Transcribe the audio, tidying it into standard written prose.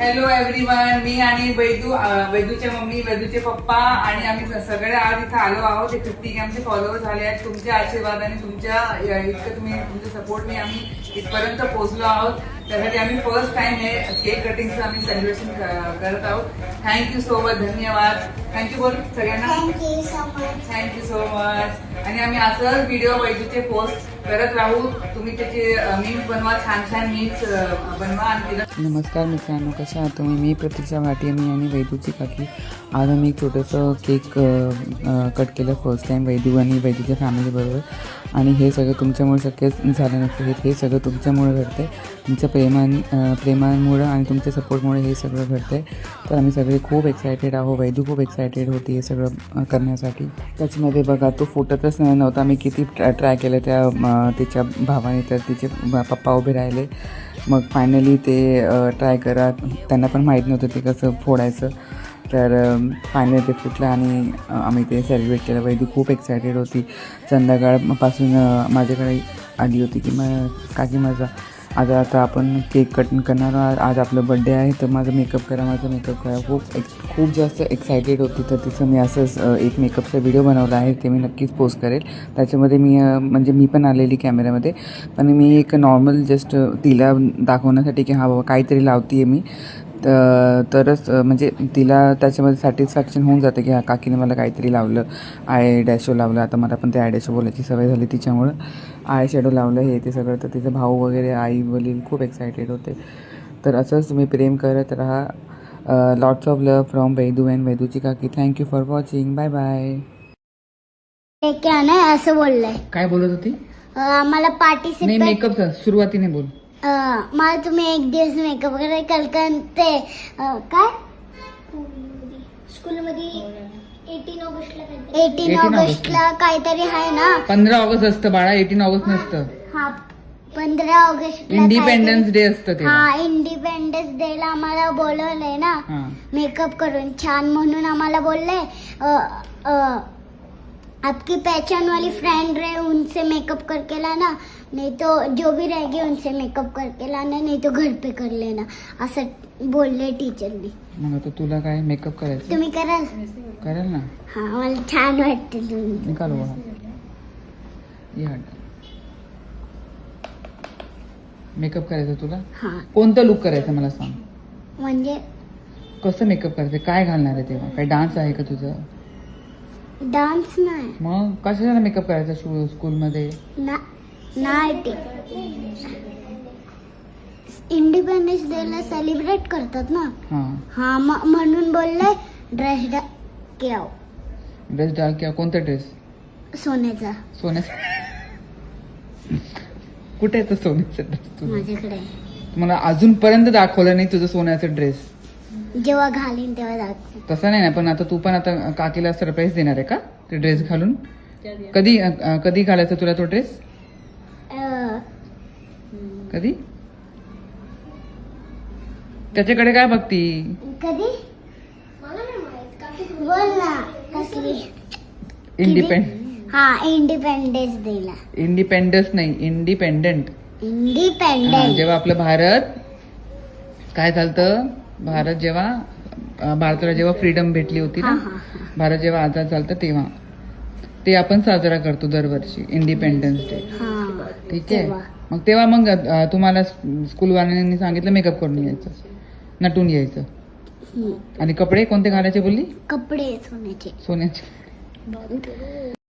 Hello everyone, मी आणि वैदूच्या mummy, वैदूचे पप्पा आणि आम्ही सगळे आज इथे आलो आहोत. 50 आमचे फॉलोअर झाले आहेत. तुमच्या आशीर्वाद आणि तुमच्या तुमच्या सपोर्टने आम्ही इथपर्यंत पोहोचलो आहोत. त्यासाठी आम्ही फर्स्ट टाइम हे केक कटिंगचं आम्ही सेलिब्रेशन करत आहोत. थँक्यू सो मच, धन्यवाद. थँक्यू बोल सगळ्यांना. Thank you so much. आणि आम्ही असंच व्हिडिओ वैदूचे पोस्ट करत राहू. तुम्ही त्याचे मीम्स बनवा, छान छान मीम्स बनवा. आणि तिला नमस्कार मित्रांनो, कशा आहात तुम्ही? मी प्रतीक्षा भाटी, मी आणि वैदूची काकी. आज आम्ही एक छोटंसं केक कट केलं फर्स्ट टाईम वैदू आणि वैदूच्या फॅमिलीबरोबर. आणि हे सगळं तुमच्यामुळे शक्य झालं नसतं. हे सगळं तुमच्यामुळे घडतं आहे, तुमच्या प्रेमामुळं आणि तुमच्या सपोर्टमुळे हे सगळं घडतं आहे. तर आम्ही सगळे खूप एक्सायटेड आहोत. वैदू खूप एक्सायटेड होती हे सगळं करण्यासाठी. त्याच्यामध्ये बघा, तो फुटतच नव्हता. मी किती ट्राय केलं तिच्या भावाने, तर तिचे पप्पा उभे राहिले. मग फायनली ते ट्राय करा, त्यांना पण माहीत नव्हतं ते कसं फोडायचं. तर फायनली ते फुटलं आणि आम्ही ते सेलिब्रेट केलं. वैदू खूप एक्सायटेड होती. संध्याकाळपासून माझ्याकडे आली होती की काकी माझा आता आपण केक कटिंग करणार, आज आपलं बड्डे आहे, तर माझा मेकअप करा. खूप जास्त एक्सायटेड होती. तर तिचं मी असंच एक मेकअपचा व्हिडिओ बनवला आहे, ते मी नक्कीच पोस्ट करेल. त्याच्यामध्ये मी पण आलेली कॅमेऱ्यामध्ये, पण मी एक नॉर्मल जस्ट तिला दाखवण्यासाठी की हा बाबा काहीतरी लावते आहे मी, तरच म्हणजे तिला त्याच्यामध्ये सॅटिस्फॅक्शन होऊन जातं की हा काकीने मला काहीतरी लावलं, आय डॅशो लावलं. आता मला पण ते आय डॅशो बोलायची सवय झाली तिच्यामुळं. आय शॅडो लावलं, हे ते सगळं. तर तिचा भाऊ वगैरे, आई वडील खूप एक्सायटेड होते. तर असंच तुम्ही प्रेम करत राहा. Lots of love from Vaidu and वैदूची काकी. Thank you for watching. Bye bye. क्या नाही असं बोललंय. काय बोलत होती? आम्हाला नाही, पार्टिसिपेट मेकअपचा सुरुवातीने बोल. मला तुम्ही एक दिवस मेकअप वगैरे कलकन ते काय स्कूलमध्ये 18 ऑगस्टला काहीतरी आहे ना. 15 ऑगस्ट असतं बाळा, 18 ऑगस्ट नसतं. हा, 15 ऑगस्ट इंडिपेंडन्स डे असतं ते. हा, इंडिपेंडन्स डे ला आम्हाला बोलवलंय ना मेकअप करून छान, म्हणून आम्हाला बोलले आपकी पहचान वाली फ्रेंड रहे उनसे मेकअप करके लाना, नहीं तो जो भी रहेगी उनसे मेकअप करके लाना, नहीं तो घर पे कर लेना, असं बोलले टीचरनी. मग आता तुला काय मेकअप करायचं? तुम्ही कराल ना. हा, मला छान वाटते. तुम्ही निकालो मेकअप करायचं तुला? हा, कोणतं लुक करायचं मला सांग. म्हणजे कसं मेकअप करायचं, काय घालणार आहे तेव्हा? काय डान्स आहे का तुझं? डान्स नाही. मग कशाला मेकअप करायचा स्कूलमध्ये? नाही, ते इंडिपेंडन्स डे ला सेलिब्रेट करतात ना. हा, म्हणून बोलले ड्रेस डाल क्या? कोणता ड्रेस? सोन्याचा. कुठे आहे तो सोन्याचा ड्रेस? माझ्याकडे. मला अजूनपर्यंत दाखवलं नाही तुझं सोन्याचं ड्रेस. जेव्हा घालीन तेव्हा दाखव. तसं नाही ना, पण आता तू पण आता काकीला सरप्राईज देणार आहे का ते ड्रेस घालून? कधी घालायचा तुला तो ड्रेस? कधी? त्याच्याकडे काय बघती? कधी? बोल ना. इंडिपेंडन्स डे ला. इंडिपेंडन्स नाही, इंडिपेंडंट. जेव्हा आपलं भारत काय झालं, भारताला जेव्हा फ्रीडम भेटली होती ना, भारत जेव्हा आझाद झालता तेव्हा ते आपण साजरा करतो दरवर्षी, इंडिपेंडन्स डे. ठीक आहे. मग तेव्हा तुम्हाला स्कूलवाल्यांनी सांगितलं मेकअप करून यायचं, नटून यायचं. आणि कपडे कोणते घालायचे बोलली? कपडे सोन्याचे.